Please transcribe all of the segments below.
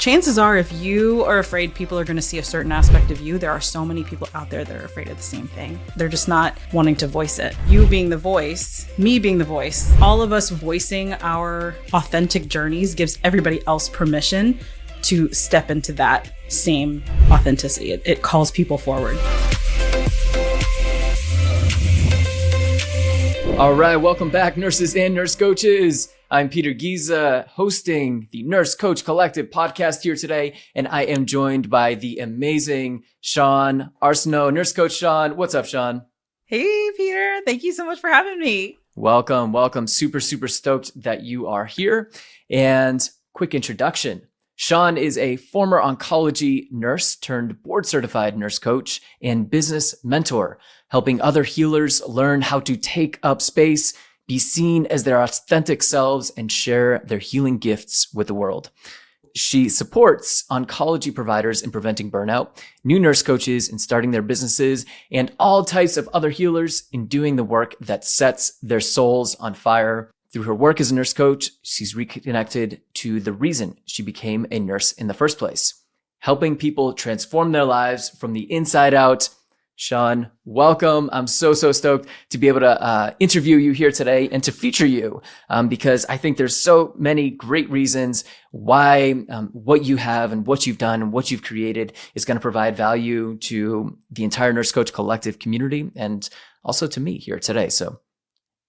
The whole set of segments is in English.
Chances are, if you are afraid people are going to see a certain aspect of you, there are so many people out there that are afraid of the same thing. They're just not wanting to voice it. You being the voice, me being the voice, all of us voicing our authentic journeys gives everybody else permission to step into that same authenticity. It calls people forward. All right, welcome back, nurses and nurse coaches. I'm Peter Giza, hosting the Nurse Coach Collective podcast here today, and I am joined by the amazing Shawne Arceneaux. Nurse Coach Shawne, what's up, Shawne? Hey, Peter. Thank you so much for having me. Welcome. Super stoked that you are here. And quick introduction. Shawne is a former oncology nurse turned board certified nurse coach and business mentor, helping other healers learn how to take up space, be seen as their authentic selves, and share their healing gifts with the world. She supports oncology providers in preventing burnout, new nurse coaches in starting their businesses, and all types of other healers in doing the work that sets their souls on fire. Through her work as a nurse coach, she's reconnected to the reason she became a nurse in the first place, helping people transform their lives from the inside out. Shawne, welcome. I'm so stoked to be able to interview you here today and to feature you because I think there's so many great reasons why what you have and what you've done and what you've created is going to provide value to the entire Nurse Coach Collective community and also to me here today. So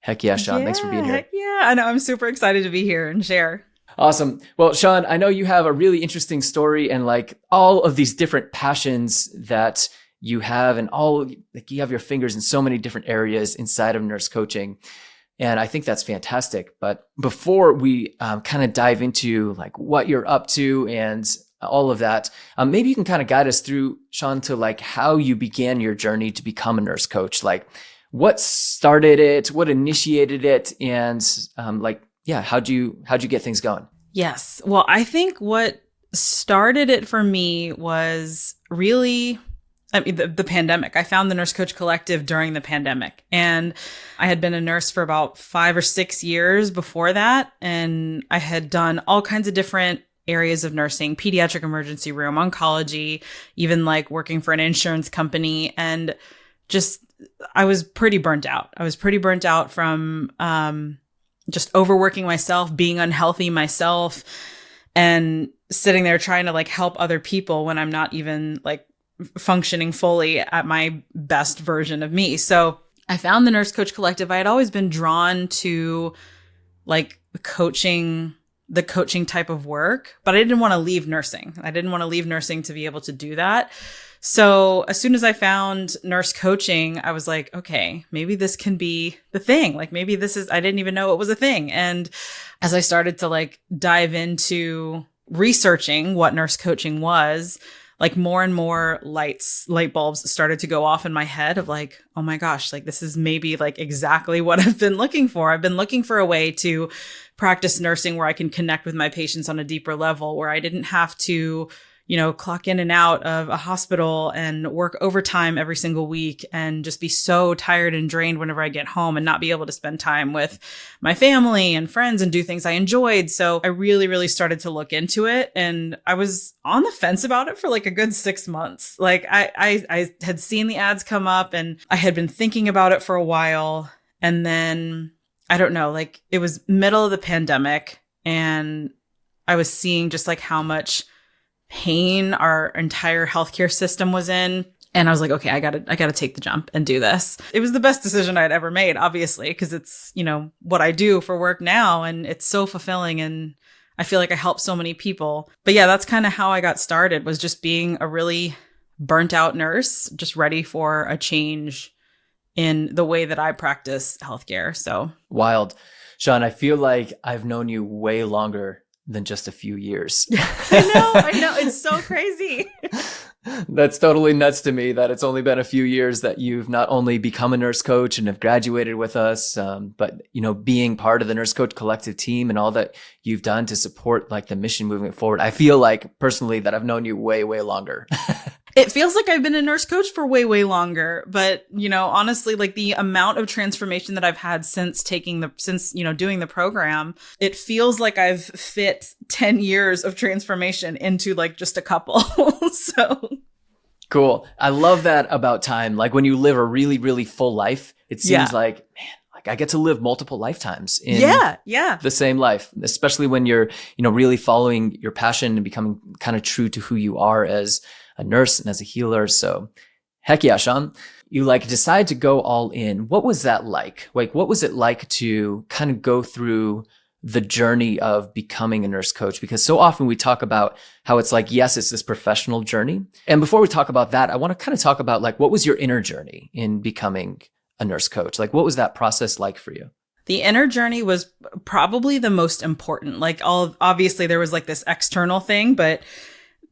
heck yeah, Shawne, thanks for being here. Heck yeah. I know. I'm super excited to be here and share. Awesome. Well, Shawne, I know you have a really interesting story and like all of these different passions that you have and you have your fingers in so many different areas inside of nurse coaching. And I think that's fantastic. But before we kind of dive into like what you're up to and all of that, maybe you can kind of guide us through, Shawne, to like how you began your journey to become a nurse coach. Like what started it, what initiated it, and how'd you get things going? Yes. Well, I think what started it for me was really the pandemic. I found the Nurse Coach Collective during the pandemic, and I had been a nurse for about 5 or 6 years before that. And I had done all kinds of different areas of nursing, pediatric emergency room, oncology, even like working for an insurance company. And just, I was pretty burnt out. I was pretty burnt out from just overworking myself, being unhealthy myself, and sitting there trying to like help other people when I'm not even like functioning fully at my best version of me. So I found the Nurse Coach Collective. I had always been drawn to like the coaching type of work, but I didn't want to leave nursing. I didn't want to leave nursing to be able to do that. So as soon as I found nurse coaching, I was like, okay, maybe this can be the thing. Like maybe I didn't even know it was a thing. And as I started to like dive into researching what nurse coaching was, like more and more light bulbs started to go off in my head of like, oh my gosh, like this is maybe like exactly what I've been looking for. I've been looking for a way to practice nursing where I can connect with my patients on a deeper level, where I didn't have to, clock in and out of a hospital and work overtime every single week and just be so tired and drained whenever I get home and not be able to spend time with my family and friends and do things I enjoyed. So I really, really started to look into it, and I was on the fence about it for like a good 6 months. Like I had seen the ads come up and I had been thinking about it for a while. And then I don't know, like it was middle of the pandemic and I was seeing just like how much pain our entire healthcare system was in. And I was like, okay, I gotta take the jump and do this. It was the best decision I'd ever made, obviously, because it's, what I do for work now. And it's so fulfilling. And I feel like I help so many people. But yeah, that's kind of how I got started, was just being a really burnt out nurse, just ready for a change in the way that I practice healthcare. So wild. Shawne, I feel like I've known you way longer than just a few years. I know. It's so crazy. That's totally nuts to me that it's only been a few years that you've not only become a nurse coach and have graduated with us, but, being part of the Nurse Coach Collective team and all that you've done to support like the mission moving forward. I feel like personally that I've known you way, way longer. It feels like I've been a nurse coach for way, way longer. But, honestly, like the amount of transformation that I've had since doing the program, it feels like I've fit 10 years of transformation into like just a couple. So cool. I love that about time. Like when you live a really, really full life, it seems like, man, like I get to live multiple lifetimes in the same life, especially when you're, really following your passion and becoming kind of true to who you are as a nurse and as a healer. So heck yeah, Shawne, you like decide to go all in. What was that like? Like, what was it like to kind of go through the journey of becoming a nurse coach? Because so often we talk about how it's like, yes, it's this professional journey. And before we talk about that, I want to kind of talk about like, what was your inner journey in becoming a nurse coach? Like, what was that process like for you? The inner journey was probably the most important. Like obviously there was like this external thing, but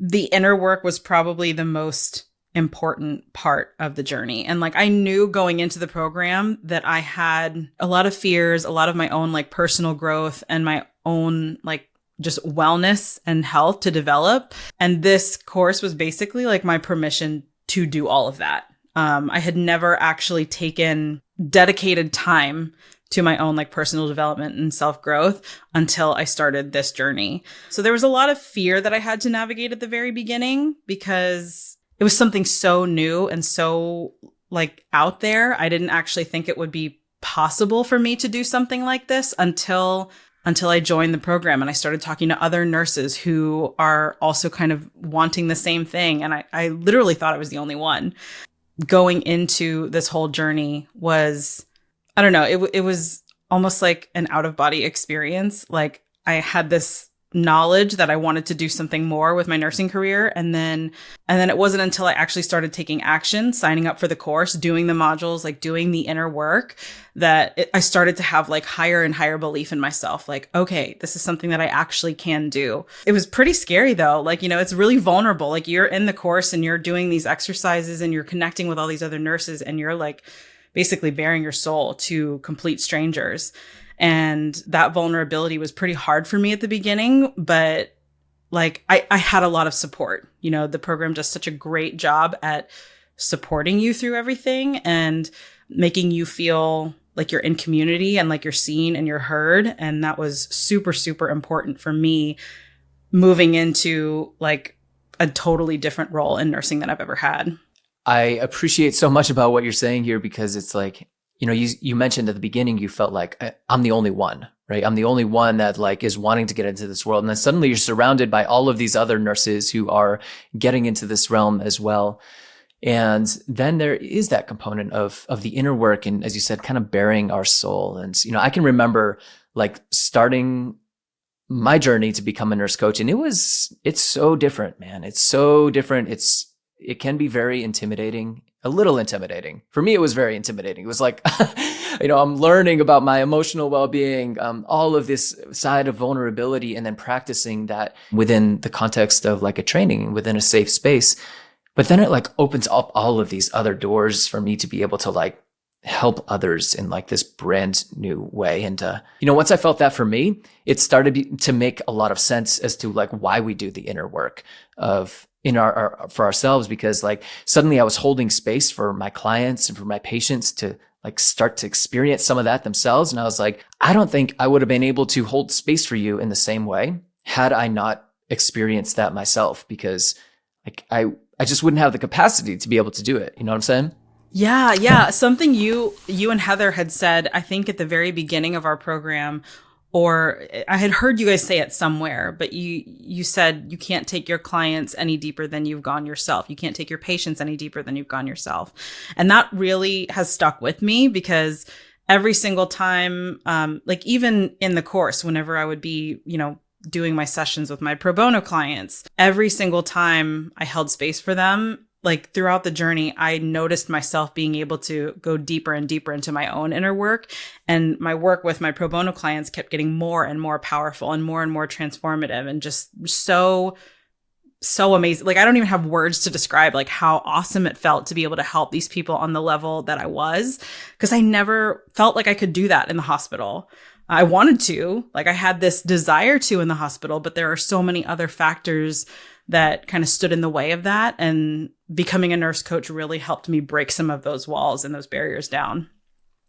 the inner work was probably the most important part of the journey. And like I knew going into the program that I had a lot of fears, a lot of my own like personal growth and my own like just wellness and health to develop. And this course was basically like my permission to do all of that. I had never actually taken dedicated time to my own like personal development and self-growth until I started this journey. So there was a lot of fear that I had to navigate at the very beginning because it was something so new and so like out there. I didn't actually think it would be possible for me to do something like this until I joined the program and I started talking to other nurses who are also kind of wanting the same thing. And I literally thought I was the only one. Going into this whole journey was, I don't know, it was almost like an out of body experience. Like I had this knowledge that I wanted to do something more with my nursing career. And then it wasn't until I actually started taking action, signing up for the course, doing the modules, like doing the inner work, that I started to have like higher and higher belief in myself. Like, okay, this is something that I actually can do. It was pretty scary though. Like, it's really vulnerable. Like you're in the course and you're doing these exercises and you're connecting with all these other nurses and you're like basically bearing your soul to complete strangers. And that vulnerability was pretty hard for me at the beginning, but like I had a lot of support. The program does such a great job at supporting you through everything and making you feel like you're in community and like you're seen and you're heard. And that was super, super important for me moving into like a totally different role in nursing than I've ever had. I appreciate so much about what you're saying here because it's like, you mentioned at the beginning, you felt like I'm the only one, right? I'm the only one that like is wanting to get into this world. And then suddenly you're surrounded by all of these other nurses who are getting into this realm as well. And then there is that component of the inner work. And as you said, kind of bearing our soul. And, I can remember like starting my journey to become a nurse coach. And it's so different, man. It's so different. It can be very intimidating, a little intimidating. For me, it was very intimidating. It was like, I'm learning about my emotional well-being, all of this side of vulnerability, and then practicing that within the context of like a training within a safe space. But then it like opens up all of these other doors for me to be able to like help others in like this brand new way. And, once I felt that for me, it started to make a lot of sense as to like why we do the inner work for ourselves, because like suddenly I was holding space for my clients and for my patients to like start to experience some of that themselves. And I was like, I don't think I would have been able to hold space for you in the same way had I not experienced that myself, because like I just wouldn't have the capacity to be able to do it. You know what I'm saying? Yeah. Something you and Heather had said, I think at the very beginning of our program, or I had heard you guys say it somewhere, but you said you can't take your clients any deeper than you've gone yourself. You can't take your patients any deeper than you've gone yourself. And that really has stuck with me because every single time, like even in the course, whenever I would be, doing my sessions with my pro bono clients, every single time I held space for them, like throughout the journey, I noticed myself being able to go deeper and deeper into my own inner work. And my work with my pro bono clients kept getting more and more powerful and more transformative and just so amazing. Like, I don't even have words to describe like how awesome it felt to be able to help these people on the level that I was, because I never felt like I could do that in the hospital. I wanted to, like I had this desire to in the hospital, but there are so many other factors that kind of stood in the way of that. And becoming a nurse coach really helped me break some of those walls and those barriers down.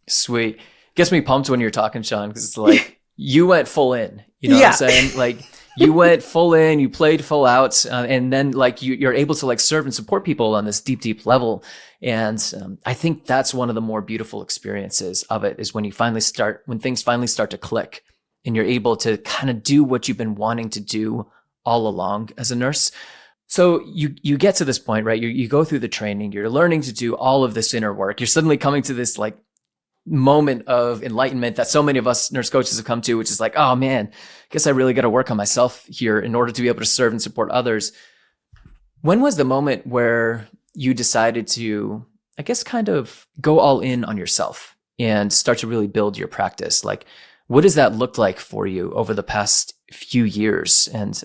Sweet. Gets me pumped when you're talking, Shawne, because it's like you went full in. You know what I'm saying? Like you went full in, you played full out, and then like you're able to like serve and support people on this deep, deep level. And I think that's one of the more beautiful experiences of it is when things finally start to click and you're able to kind of do what you've been wanting to do all along as a nurse. So you get to this point, right? You go through the training, you're learning to do all of this inner work. You're suddenly coming to this like moment of enlightenment that so many of us nurse coaches have come to, which is like, oh man, I guess I really got to work on myself here in order to be able to serve and support others. When was the moment where you decided to, I guess, kind of go all in on yourself and start to really build your practice? Like, what does that look like for you over the past few years? And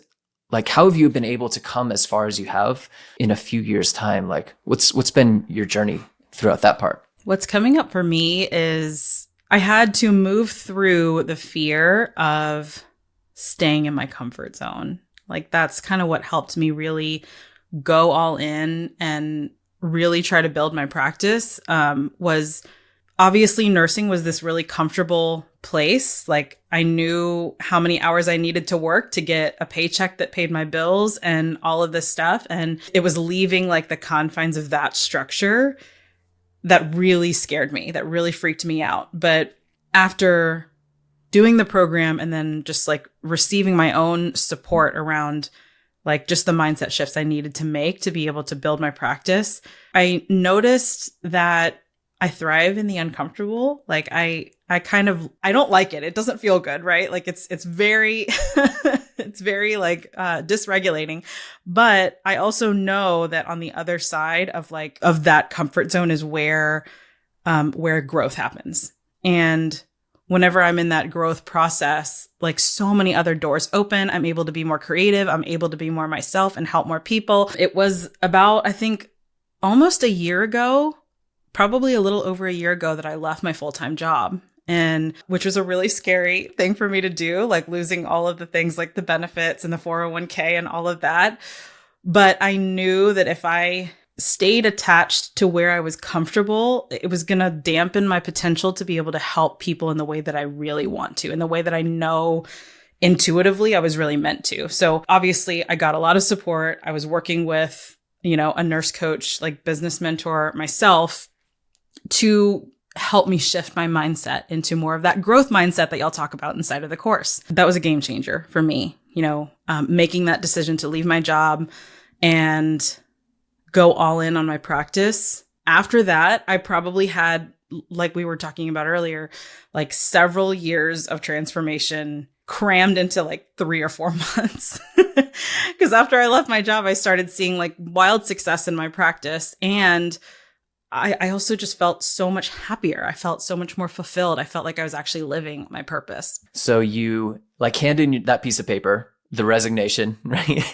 like, how have you been able to come as far as you have in a few years' time? Like, what's been your journey throughout that part? What's coming up for me is I had to move through the fear of staying in my comfort zone. Like that's kind of what helped me really go all in and really try to build my practice. Was obviously nursing was this really comfortable place. Like I knew how many hours I needed to work to get a paycheck that paid my bills and all of this stuff. And it was leaving like the confines of that structure that really scared me, that really freaked me out. But after doing the program and then just like receiving my own support around like just the mindset shifts I needed to make to be able to build my practice, I noticed that I thrive in the uncomfortable. Like I don't like it. It doesn't feel good, right? Like it's very, it's very like dysregulating. But I also know that on the other side of that comfort zone is where growth happens. And whenever I'm in that growth process, like so many other doors open, I'm able to be more creative. I'm able to be more myself and help more people. It was about, I think, almost a year ago, probably a little over a year ago that I left my full-time job, and which was a really scary thing for me to do, like losing all of the things like the benefits and the 401k and all of that. But I knew that if I stayed attached to where I was comfortable, it was going to dampen my potential to be able to help people in the way that I really want to, in the way that I know intuitively I was really meant to. So obviously I got a lot of support. I was working with, a nurse coach, like business mentor myself, to help me shift my mindset into more of that growth mindset that y'all talk about inside of the course. That was a game changer for me, making that decision to leave my job and go all in on my practice. After that, I probably had, like we were talking about earlier, like several years of transformation crammed into like 3 or 4 months. Because after I left my job, I started seeing like wild success in my practice. And I also just felt so much happier. I felt so much more fulfilled. I felt like I was actually living my purpose. So you like hand in that piece of paper, the resignation, right?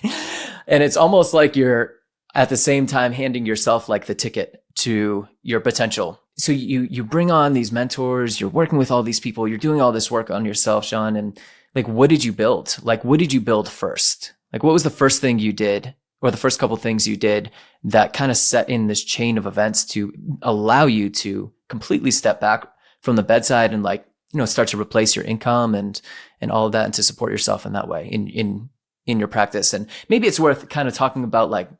And it's almost like you're at the same time handing yourself like the ticket to your potential. So you bring on these mentors, you're working with all these people, you're doing all this work on yourself, Shawne. And like, what did you build? Like, what did you build first? Like, what was the first thing you did, or the first couple things you did that kind of set in this chain of events to allow you to completely step back from the bedside and like, start to replace your income and all of that, and to support yourself in that way in your practice? And maybe it's worth kind of talking about, like,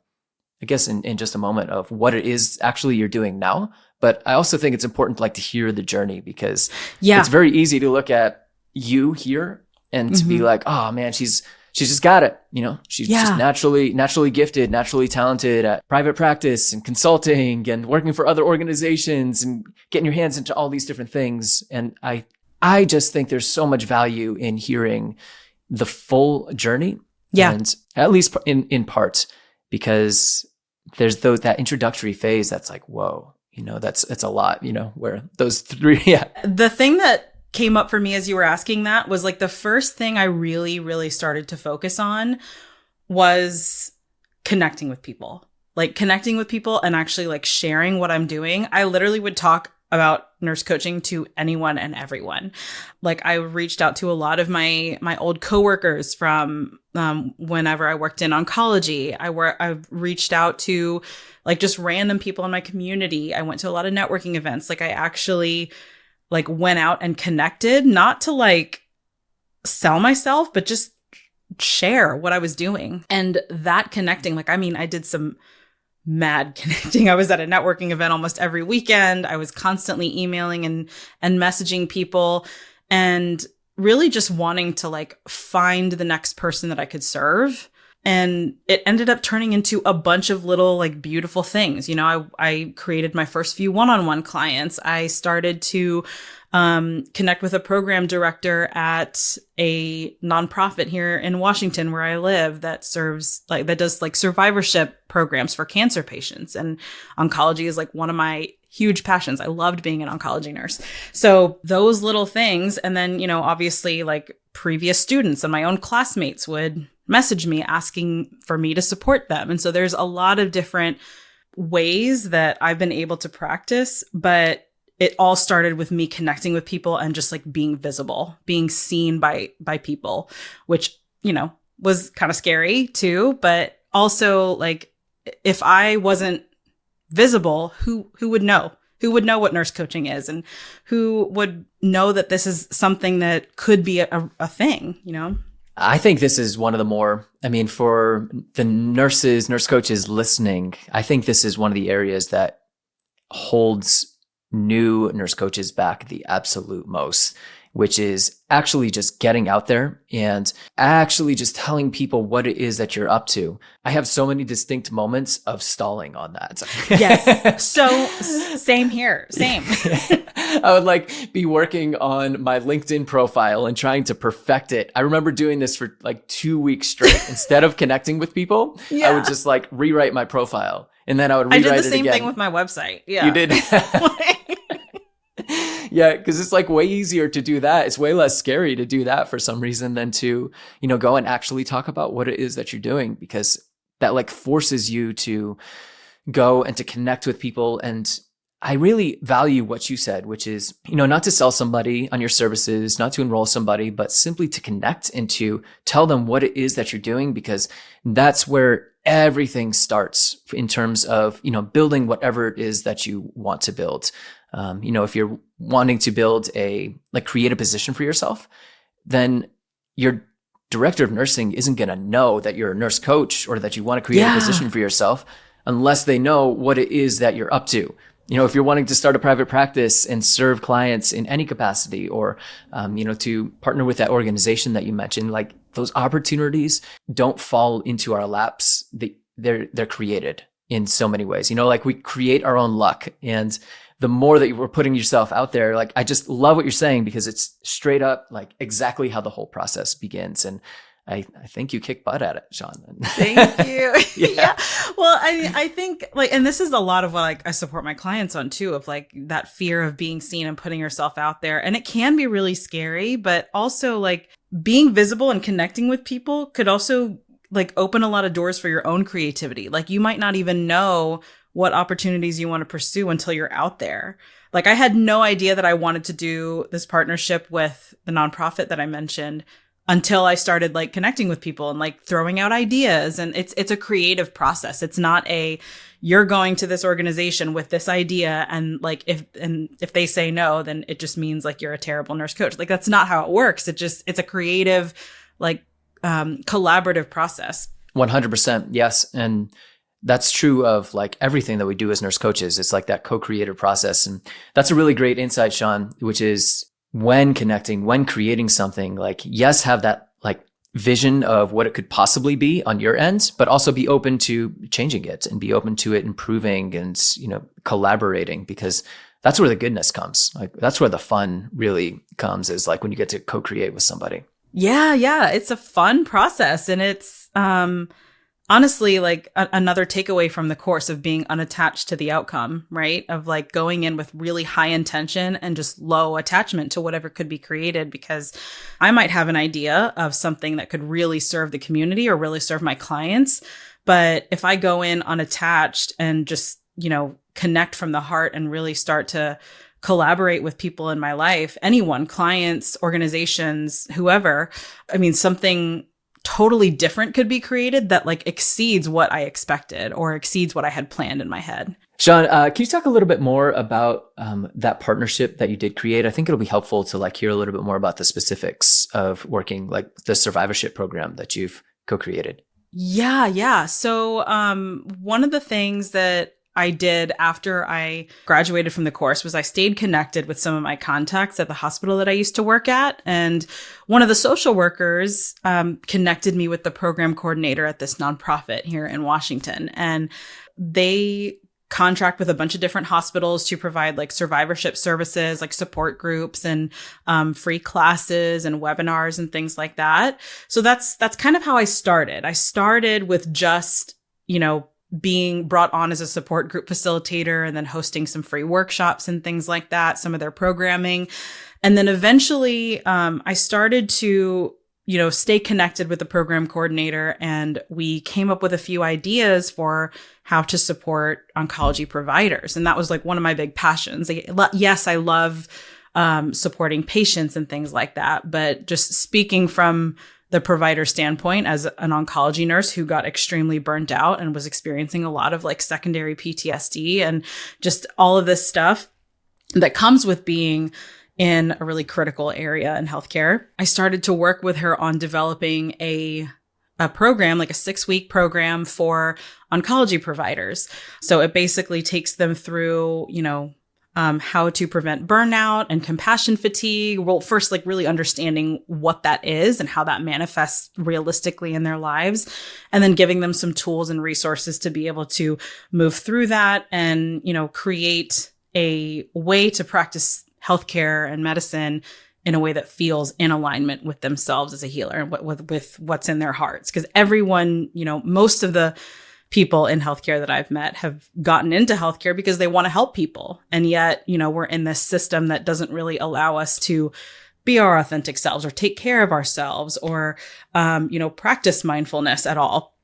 I guess in just a moment, of what it is actually you're doing now. But I also think it's important to hear the journey, because it's very easy to look at you here and to be like, oh man, she's just got it. She's just naturally gifted, naturally talented at private practice and consulting and working for other organizations and getting your hands into all these different things. And I just think there's so much value in hearing the full journey. Yeah. And at least in part, because there's that introductory phase that's like, whoa, that's a lot, where those 3, The thing that came up for me as you were asking that was like the first thing I really, really started to focus on was connecting with people and actually like sharing what I'm doing. I literally would talk about nurse coaching to anyone and everyone. Like I reached out to a lot of my old coworkers from whenever I worked in oncology. I reached out to like just random people in my community. I went to a lot of networking events. Like I actually like went out and connected, not to like sell myself, but just share what I was doing. And that connecting, like, I mean, I did some mad connecting. I was at a networking event almost every weekend. I was constantly emailing and messaging people and really just wanting to like find the next person that I could serve. And it ended up turning into a bunch of little like beautiful things. You know, I created my first few one-on-one clients. I started to connect with a program director at a nonprofit here in Washington where I live that does like survivorship programs for cancer patients. And oncology is like one of my huge passions. I loved being an oncology nurse. So those little things. And then, you know, obviously like previous students and my own classmates would message me asking for me to support them. And so there's a lot of different ways that I've been able to practice, but it all started with me connecting with people and just like being visible, being seen by people, which, you know, was kind of scary too. But also like if I wasn't visible, who would know? Who would know what nurse coaching is and who would know that this is something that could be a thing, you know? I think this is one of the more, I mean, for the nurse coaches listening, I think this is one of the areas that holds new nurse coaches back the absolute most, which is actually just getting out there and actually just telling people what it is that you're up to. I have so many distinct moments of stalling on that. Yes. So same here. Same. I would like be working on my LinkedIn profile and trying to perfect it. I remember doing this for like 2 weeks straight. Instead of connecting with people, I would just like rewrite my profile and then I would rewrite it again. I did the same thing with my website. Yeah. You did? Yeah, because it's like way easier to do that. It's way less scary to do that for some reason than to, you know, go and actually talk about what it is that you're doing, because that like forces you to go and to connect with people. And I really value what you said, which is, you know, not to sell somebody on your services, not to enroll somebody, but simply to connect and to tell them what it is that you're doing, because that's where everything starts in terms of, you know, building whatever it is that you want to build. You know, if you're wanting to create a position for yourself, then your director of nursing isn't going to know that you're a nurse coach or that you want to create a position for yourself unless they know what it is that you're up to. You know, if you're wanting to start a private practice and serve clients in any capacity, or, you know, to partner with that organization that you mentioned, like those opportunities don't fall into our laps. They're created in so many ways. You know, like we create our own luck. And the more that you're putting yourself out there, like I just love what you're saying, because it's straight up like exactly how the whole process begins. And I think you kick butt at it, Shawne. Thank you. Yeah. Well, I think like, and this is a lot of what like I support my clients on too, of like that fear of being seen and putting yourself out there. And it can be really scary, but also like being visible and connecting with people could also like open a lot of doors for your own creativity. Like you might not even know what opportunities you want to pursue until you're out there. Like I had no idea that I wanted to do this partnership with the nonprofit that I mentioned until I started like connecting with people and like throwing out ideas. And it's a creative process. It's not you're going to this organization with this idea and like if they say no, then it just means like you're a terrible nurse coach. Like that's not how it works. It's a creative, like collaborative process. 100%. Yes. And that's true of like everything that we do as nurse coaches. It's like that co-creative process. And that's a really great insight, Shawne, which is when connecting, when creating something, like, yes, have that like vision of what it could possibly be on your end, but also be open to changing it and be open to it improving and, you know, collaborating, because that's where the goodness comes. Like that's where the fun really comes, is like when you get to co-create with somebody. Yeah. It's a fun process. And it's, honestly, like another takeaway from the course of being unattached to the outcome, right? Of like going in with really high intention and just low attachment to whatever could be created, because I might have an idea of something that could really serve the community or really serve my clients. But if I go in unattached and just, you know, connect from the heart and really start to collaborate with people in my life, anyone, clients, organizations, whoever, I mean, something totally different could be created that like exceeds what I expected or exceeds what I had planned in my head. Shawne, can you talk a little bit more about that partnership that you did create? I think it'll be helpful to like hear a little bit more about the specifics of working like the survivorship program that you've co-created. Yeah. So one of the things that I did after I graduated from the course was I stayed connected with some of my contacts at the hospital that I used to work at. And one of the social workers connected me with the program coordinator at this nonprofit here in Washington. And they contract with a bunch of different hospitals to provide like survivorship services, like support groups and free classes and webinars and things like that. So that's kind of how I started. I started with just, being brought on as a support group facilitator and then hosting some free workshops and things like that, some of their programming. And then eventually I started to stay connected with the program coordinator, and we came up with a few ideas for how to support oncology providers. And that was like one of my big passions. Yes, I love supporting patients and things like that, but just speaking from the provider standpoint as an oncology nurse who got extremely burnt out and was experiencing a lot of like secondary PTSD and just all of this stuff that comes with being in a really critical area in healthcare. I started to work with her on developing a program, like a 6-week program for oncology providers. So it basically takes them through, how to prevent burnout and compassion fatigue. Well, first, like really understanding what that is and how that manifests realistically in their lives, and then giving them some tools and resources to be able to move through that and, create a way to practice healthcare and medicine in a way that feels in alignment with themselves as a healer and with what's in their hearts. Because everyone, most of the people in healthcare that I've met have gotten into healthcare because they want to help people. And yet, we're in this system that doesn't really allow us to be our authentic selves or take care of ourselves or, practice mindfulness at all.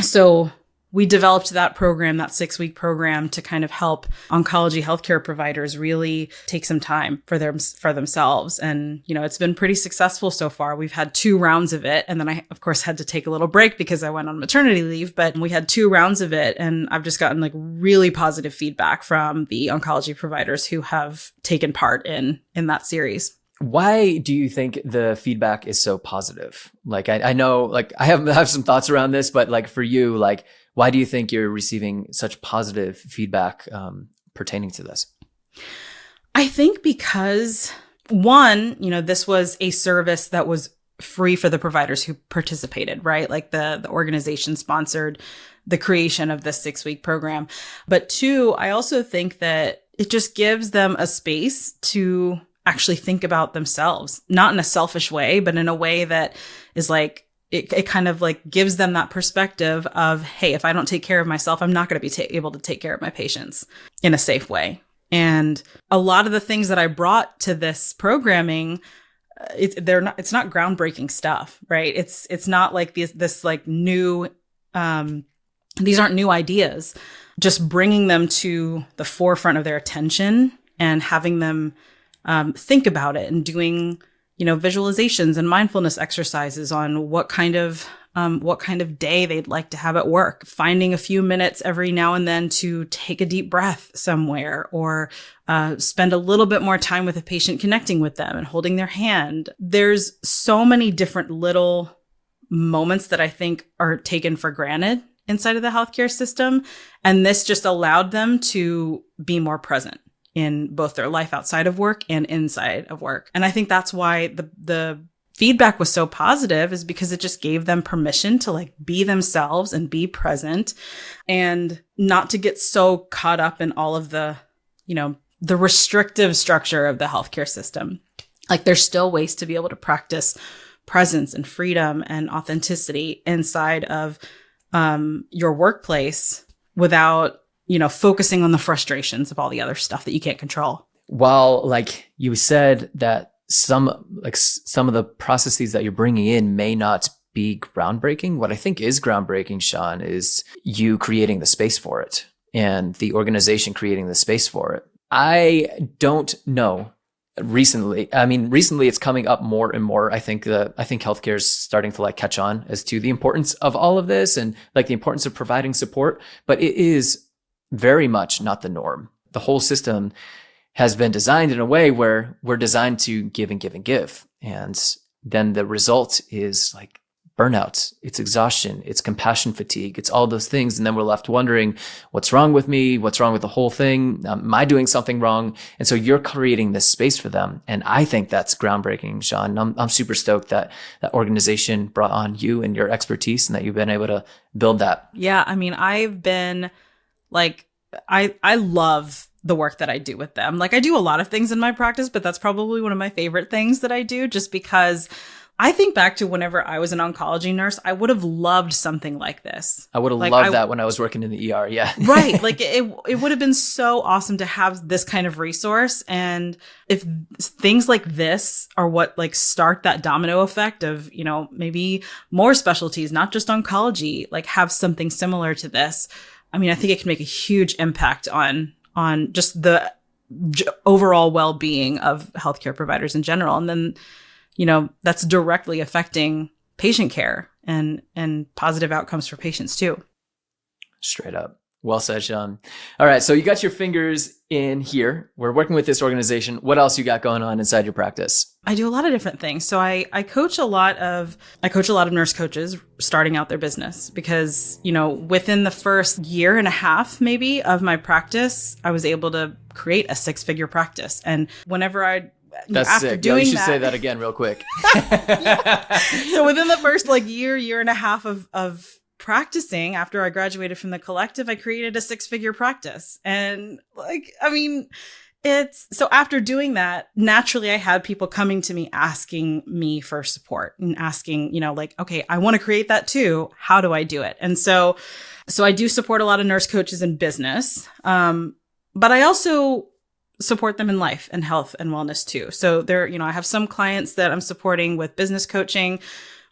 So we developed that program, that 6-week program, to kind of help oncology healthcare providers really take some time for themselves. And, it's been pretty successful so far. We've had 2 rounds of it. And then I, of course, had to take a little break because I went on maternity leave, but we had 2 rounds of it. And I've just gotten like really positive feedback from the oncology providers who have taken part in that series. Why do you think the feedback is so positive? Like, I know, like, I have some thoughts around this, but like for you, like, why do you think you're receiving such positive feedback pertaining to this? I think because one, this was a service that was free for the providers who participated, right? Like the organization sponsored the creation of this 6-week program. But 2, I also think that it just gives them a space to actually think about themselves, not in a selfish way, but in a way that is like, it kind of like gives them that perspective of, hey, if I don't take care of myself, I'm not going to be able to take care of my patients in a safe way. And a lot of the things that I brought to this programming, it's not groundbreaking stuff, right? It's not like this like new, these aren't new ideas. Just bringing them to the forefront of their attention and having them think about it and doing visualizations and mindfulness exercises on what kind of day they'd like to have at work, finding a few minutes every now and then to take a deep breath somewhere or spend a little bit more time with a patient, connecting with them and holding their hand. There's so many different little moments that I think are taken for granted inside of the healthcare system. And this just allowed them to be more present in both their life outside of work and inside of work. And I think that's why the feedback was so positive, is because it just gave them permission to like be themselves and be present and not to get so caught up in all of the restrictive structure of the healthcare system. Like there's still ways to be able to practice presence and freedom and authenticity inside of your workplace without focusing on the frustrations of all the other stuff that you can't control. While like you said that some of the processes that you're bringing in may not be groundbreaking, what I think is groundbreaking, Shawne, is you creating the space for it and the organization creating the space for it. I don't know. Recently it's coming up more and more. I think healthcare is starting to like catch on as to the importance of all of this and like the importance of providing support, but it is very much not the norm. The whole system has been designed in a way where we're designed to give and give and give. And then the result is like burnout, it's exhaustion, it's compassion fatigue, it's all those things. And then we're left wondering, what's wrong with me? What's wrong with the whole thing? Am I doing something wrong? And so you're creating this space for them. And I think that's groundbreaking, Shawne. I'm super stoked that that organization brought on you and your expertise and that you've been able to build that. Yeah. I mean, I've been like, I love the work that I do with them. Like I do a lot of things in my practice, but that's probably one of my favorite things that I do just because I think back to whenever I was an oncology nurse, I would have loved something like this. I would have loved that when I was working in the ER. Yeah. Right. Like it would have been so awesome to have this kind of resource. And if things like this are what like start that domino effect of, you know, maybe more specialties, not just oncology, like have something similar to this. I mean, I think it can make a huge impact on just the overall well-being of healthcare providers in general. And then, you know, that's directly affecting patient care and positive outcomes for patients too. Straight up. Well said, Shawne. All right. So you got your fingers in here. We're working with this organization. What else you got going on inside your practice? I do a lot of different things. So I coach a lot of nurse coaches starting out their business because, you know, within the first year and a half, maybe of my practice, I was able to create a 6-figure practice. And whenever that's after sick. Doing you should that, say that again real quick. So within the first like year and a half of practicing after I graduated from the collective, I created a 6-figure practice. And like, I mean, so after doing that, naturally I had people coming to me asking me for support and asking, you know, like, okay, I want to create that too. How do I do it? And so I do support a lot of nurse coaches in business. But I also support them in life and health and wellness too. So there, you know, I have some clients that I'm supporting with business coaching,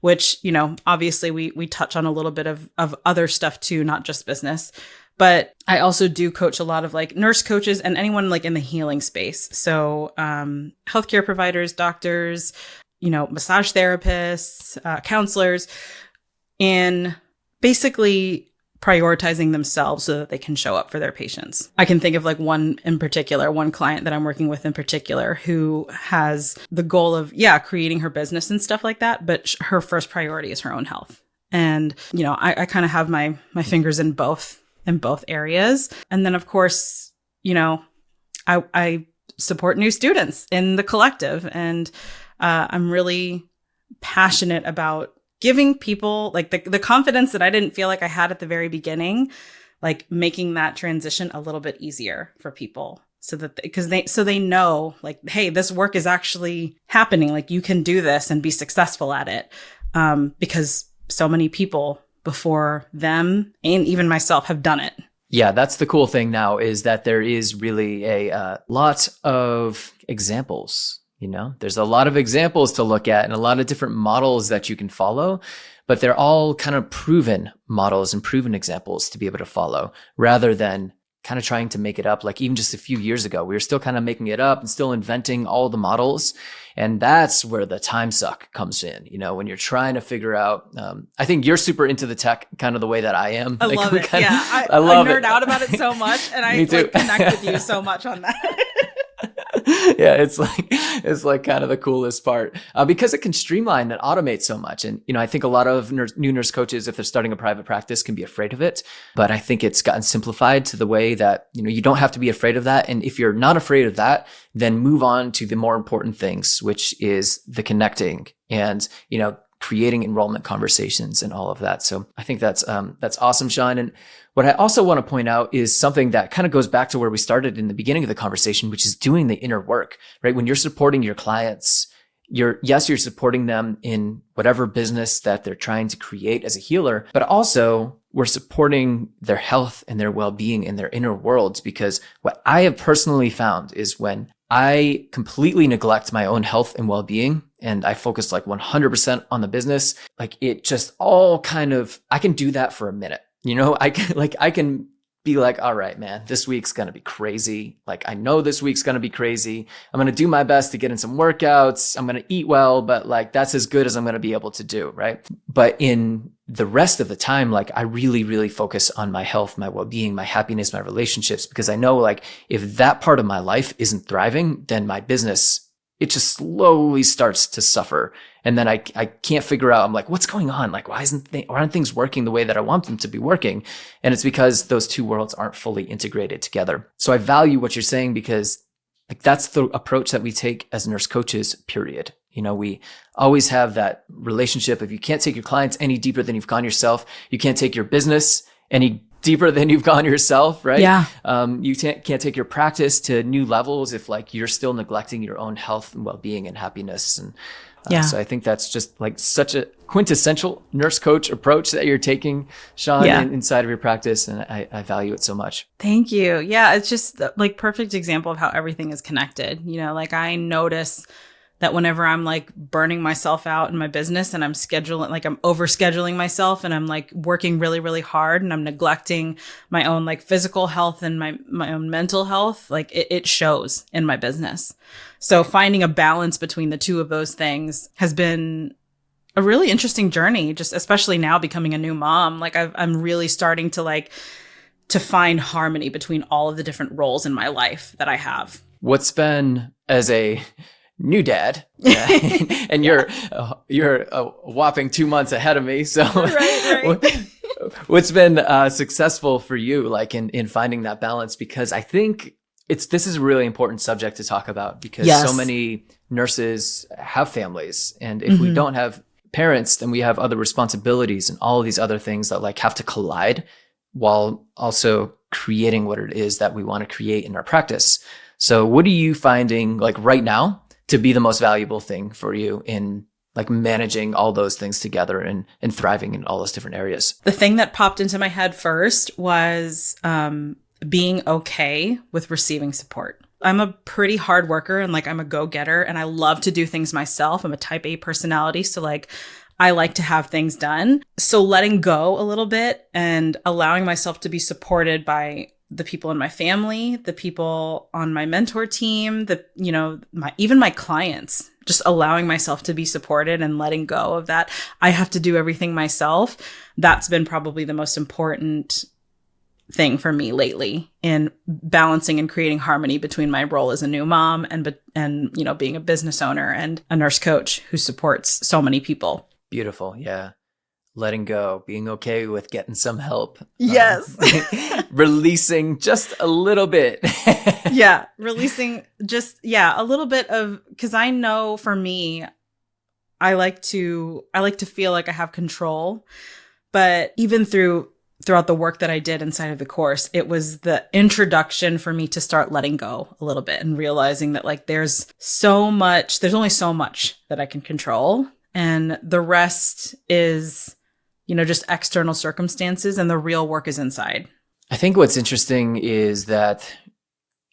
which, you know, obviously we touch on a little bit of other stuff too, not just business. But I also do coach a lot of like nurse coaches and anyone like in the healing space. So healthcare providers, doctors, you know, massage therapists, counselors, in basically prioritizing themselves so that they can show up for their patients. I can think of like one client that I'm working with in particular who has the goal of, creating her business and stuff like that. But her first priority is her own health. And, you know, I kind of have my fingers in both areas. And then of course, you know, I support new students in the collective, and I'm really passionate about giving people like the confidence that I didn't feel like I had at the very beginning, like making that transition a little bit easier for people so that they know like, hey, this work is actually happening. Like you can do this and be successful at it. Because so many people before them and even myself have done it. Yeah, that's the cool thing now is that there is really a lot of examples. You know, there's a lot of examples to look at and a lot of different models that you can follow, but they're all kind of proven models and proven examples to be able to follow rather than kind of trying to make it up. Like even just a few years ago, we were still kind of making it up and still inventing all the models. And that's where the time suck comes in, you know, when you're trying to figure out, I think you're super into the tech kind of the way that I am. I love it. I love nerd it. out about it so much. And I like, connect with you so much on that. Yeah, it's like kind of the coolest part because it can streamline and automate so much. And, you know, I think a lot of new nurse coaches, if they're starting a private practice, can be afraid of it. But I think it's gotten simplified to the way that, you know, you don't have to be afraid of that. And if you're not afraid of that, then move on to the more important things, which is the connecting and, you know, creating enrollment conversations and all of that. So I think that's awesome, Shawne. And what I also want to point out is something that kind of goes back to where we started in the beginning of the conversation, which is doing the inner work, right? When you're supporting your clients, you're supporting them in whatever business that they're trying to create as a healer, but also we're supporting their health and their well-being in their inner worlds. Because what I have personally found is when I completely neglect my own health and well-being and I focus like 100% on the business, like it just all kind of, I can do that for a minute. You know, I can be like, all right, man, this week's going to be crazy. Like, I know this week's going to be crazy. I'm going to do my best to get in some workouts. I'm going to eat well, but like, that's as good as I'm going to be able to do. Right. But in the rest of the time, like, I really, really focus on my health, my well-being, my happiness, my relationships, because I know, like, if that part of my life isn't thriving, then my business, it just slowly starts to suffer. And then I can't figure out, I'm like, what's going on? Like, why aren't things working the way that I want them to be working? And it's because those two worlds aren't fully integrated together. So I value what you're saying, because like, that's the approach that we take as nurse coaches, period. You know, we always have that relationship. If you can't take your clients any deeper than you've gone yourself, you can't take your business any deeper than you've gone yourself, right? Yeah. You can't take your practice to new levels if like you're still neglecting your own health and well-being and happiness. And so I think that's just like such a quintessential nurse coach approach that you're taking, Shawne, inside of your practice. And I value it so much. Thank you. Yeah. It's just like perfect example of how everything is connected. You know, like I notice that whenever I'm like burning myself out in my business and I'm scheduling, like I'm overscheduling myself and I'm like working really, really hard and I'm neglecting my own like physical health and my own mental health, like it shows in my business. So finding a balance between the two of those things has been a really interesting journey, just especially now becoming a new mom. Like I'm really starting to find harmony between all of the different roles in my life that I have. What's been, as a new dad, and you're a whopping 2 months ahead of me. So right. What's been successful for you, like in finding that balance? Because I think this is a really important subject to talk about, because so many nurses have families. And if we don't have parents, then we have other responsibilities and all of these other things that like have to collide while also creating what it is that we want to create in our practice. So what are you finding like right now to be the most valuable thing for you in like managing all those things together and thriving in all those different areas? The thing that popped into my head first was being okay with receiving support. I'm a pretty hard worker and like I'm a go-getter and I love to do things myself. I'm a type A personality. So like I like to have things done. So letting go a little bit and allowing myself to be supported by the people in my family, the people on my mentor team, even my clients, just allowing myself to be supported and letting go of that. I have to do everything myself. That's been probably the most important thing for me lately in balancing and creating harmony between my role as a new mom and being a business owner and a nurse coach who supports so many people. Beautiful. Yeah. Letting go, being okay with getting some help. Yes. Releasing just a little bit. Releasing just, a little bit of, because I know for me, I like to feel like I have control, but even throughout the work that I did inside of the course, it was the introduction for me to start letting go a little bit and realizing that like there's only so much that I can control. And the rest is, just external circumstances, and the real work is inside. I think what's interesting is that,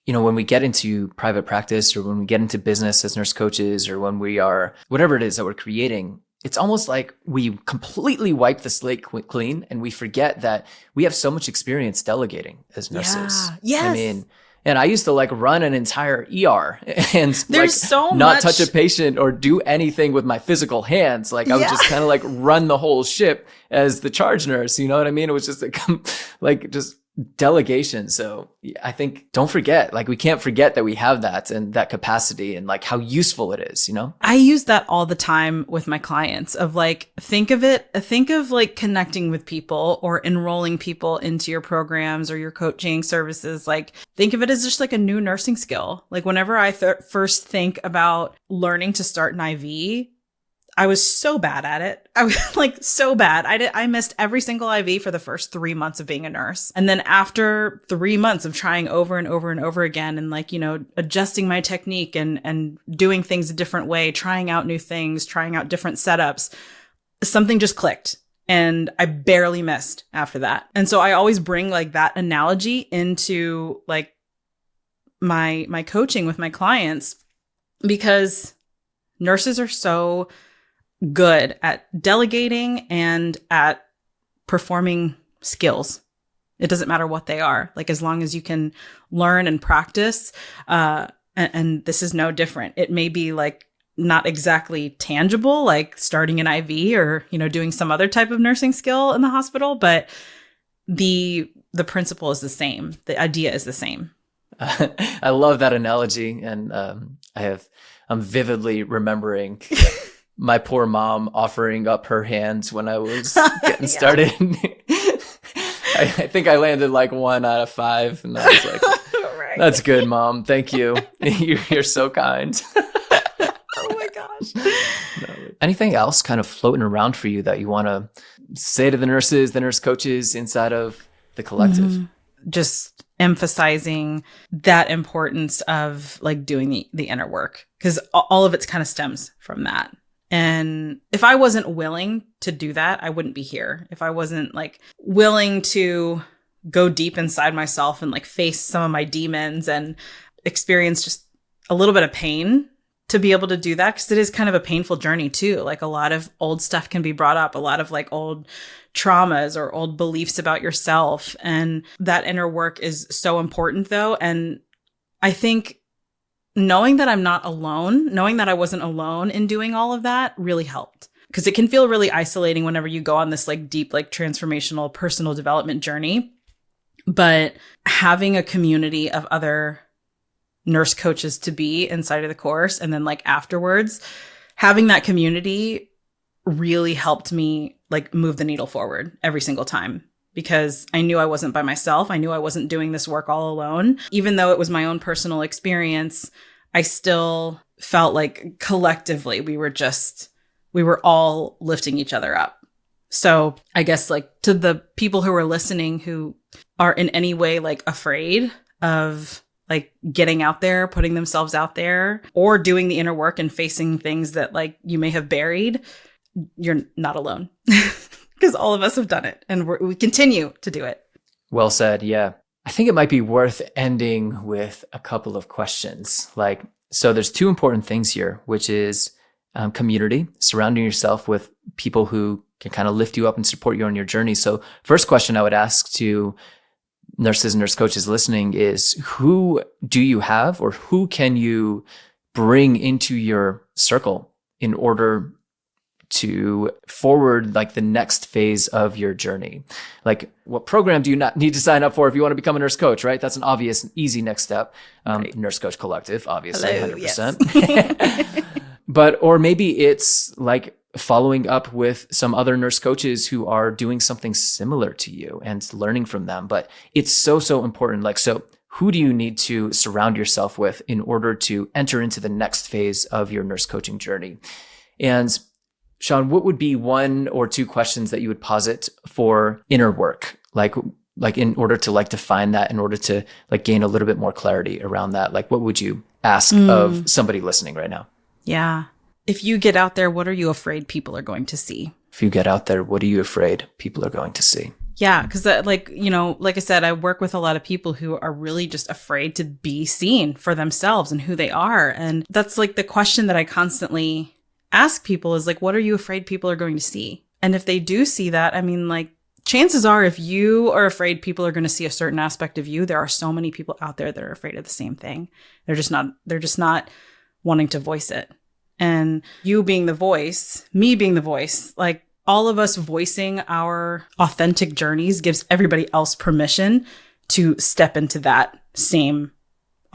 when we get into private practice or when we get into business as nurse coaches or when we are, whatever it is that we're creating, it's almost like we completely wipe the slate clean and we forget that we have so much experience delegating as nurses. Yeah. Yes. I mean, and I used to like run an entire ER and not touch a patient or do anything with my physical hands. Like I would just kind of like run the whole ship as the charge nurse. You know what I mean? It was just like just delegation. So I think don't forget, like we can't forget that we have that and that capacity and like how useful it is, I use that all the time with my clients of like, think of like connecting with people or enrolling people into your programs or your coaching services. Like think of it as just like a new nursing skill. Like whenever I first think about learning to start an IV, I was so bad at it. I was like so bad. I missed every single IV for the first 3 months of being a nurse. And then after 3 months of trying over and over and over again and like, adjusting my technique and doing things a different way, trying out new things, trying out different setups, something just clicked. And I barely missed after that. And so I always bring like that analogy into like my coaching with my clients, because nurses are so good at delegating and at performing skills. It doesn't matter what they are. Like, as long as you can learn and practice, and this is no different. It may be like not exactly tangible, like starting an IV or, doing some other type of nursing skill in the hospital, but the principle is the same. The idea is the same. I love that analogy. And I'm vividly remembering my poor mom offering up her hands when I was getting started. I think I landed like 1 out of 5. And I was like, right. That's good, Mom. Thank you. You're so kind. Oh my gosh. No. Anything else kind of floating around for you that you want to say to the nurses, the nurse coaches inside of the collective? Just emphasizing that importance of like doing the inner work, because all of it kind of stems from that. And if I wasn't willing to do that, I wouldn't be here. If I wasn't like willing to go deep inside myself and like face some of my demons and experience just a little bit of pain to be able to do that, because it is kind of a painful journey too. Like, a lot of old stuff can be brought up, a lot of like old traumas or old beliefs about yourself. And that inner work is so important though. And I think knowing that I'm not alone, knowing that I wasn't alone in doing all of that really helped, because it can feel really isolating whenever you go on this like deep, like transformational personal development journey. But having a community of other nurse coaches to be inside of the course, and then like afterwards, having that community really helped me like move the needle forward every single time, because I knew I wasn't by myself. I knew I wasn't doing this work all alone. Even though it was my own personal experience, I still felt like collectively we were all lifting each other up. So I guess like to the people who are listening who are in any way like afraid of like getting out there, putting themselves out there, or doing the inner work and facing things that like you may have buried, you're not alone, because all of us have done it and we continue to do it. Well said. Yeah. I think it might be worth ending with a couple of questions. So there's 2 important things here, which is community, surrounding yourself with people who can kind of lift you up and support you on your journey. So first question I would ask to nurses and nurse coaches listening is, who do you have, or who can you bring into your circle in order to forward like the next phase of your journey? Like, what program do you not need to sign up for if you want to become a nurse coach, right? That's an obvious and easy next step. Right. Nurse Coach Collective, obviously. Hello, 100%. Yes. Or maybe it's like following up with some other nurse coaches who are doing something similar to you and learning from them. But it's so, so important. Like, so who do you need to surround yourself with in order to enter into the next phase of your nurse coaching journey? And Shawne, what would be 1 or 2 questions that you would posit for inner work? Like in order to like define that, in order to like gain a little bit more clarity around that, like what would you ask of somebody listening right now? Yeah. If you get out there, what are you afraid people are going to see? If you get out there, what are you afraid people are going to see? Yeah, because like I said, I work with a lot of people who are really just afraid to be seen for themselves and who they are. And that's like the question that I constantly ask people is like, what are you afraid people are going to see? And if they do see that, I mean, like, chances are if you are afraid people are going to see a certain aspect of you, there are so many people out there that are afraid of the same thing. They're just not wanting to voice it. And you being the voice, me being the voice, like all of us voicing our authentic journeys gives everybody else permission to step into that same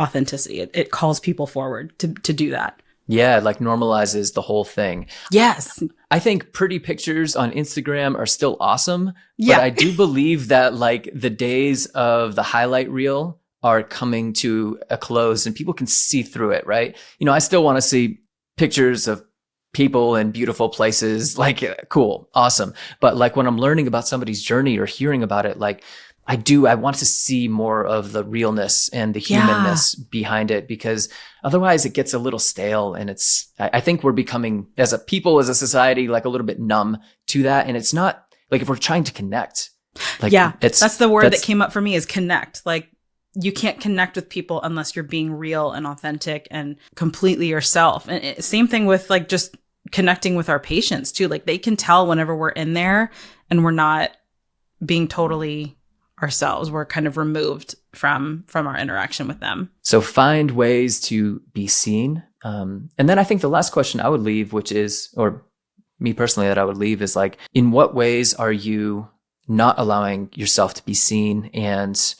authenticity. It calls people forward to do that. Yeah, like normalizes the whole thing. Yes. I think pretty pictures on Instagram are still awesome. Yeah. But I do believe that like the days of the highlight reel are coming to a close and people can see through it, right? I still want to see pictures of people in beautiful places, like cool, awesome. But like when I'm learning about somebody's journey or hearing about it, like I want to see more of the realness and the humanness behind it, because otherwise it gets a little stale. And I think we're becoming as a people, as a society, like a little bit numb to that. And it's not like, if we're trying to connect, like, that's the word that came up for me, is connect. Like, you can't connect with people unless you're being real and authentic and completely yourself. And same thing with like just connecting with our patients too. Like, they can tell whenever we're in there and we're not being totally ourselves. We're kind of removed from our interaction with them. So find ways to be seen. And then I think the last question I would leave, which is, or me personally that I would leave, is like, in what ways are you not allowing yourself to be seen? And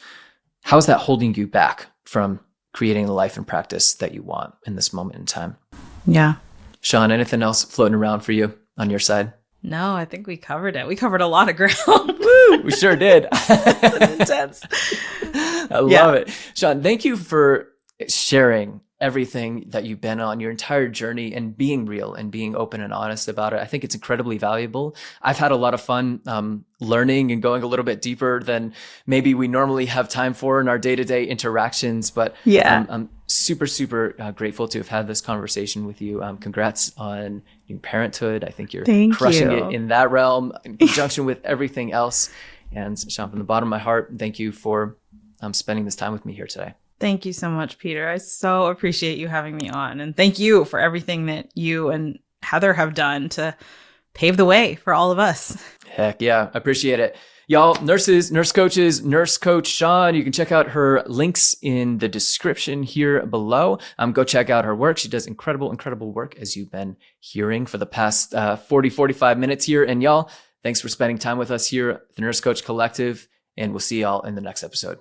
how is that holding you back from creating the life and practice that you want in this moment in time? Yeah. Shawne, anything else floating around for you on your side? No, I think we covered it. We covered a lot of ground. Woo, we sure did. It's intense. I love it. Shawne, thank you for sharing everything that you've been on, your entire journey, and being real and being open and honest about it. I think it's incredibly valuable. I've had a lot of fun learning and going a little bit deeper than maybe we normally have time for in our day-to-day interactions. But I'm super, super grateful to have had this conversation with you. Congrats on new parenthood. I think you're crushing it in that realm in conjunction with everything else. And Shawne, from the bottom of my heart, thank you for spending this time with me here today. Thank you so much, Peter. I so appreciate you having me on. And thank you for everything that you and Heather have done to pave the way for all of us. Heck yeah, I appreciate it. Y'all, nurses, nurse coaches, nurse coach Shawne, you can check out her links in the description here below. Go check out her work. She does incredible, incredible work, as you've been hearing for the past 45 minutes here. And y'all, thanks for spending time with us here at the Nurse Coach Collective. And we'll see y'all in the next episode.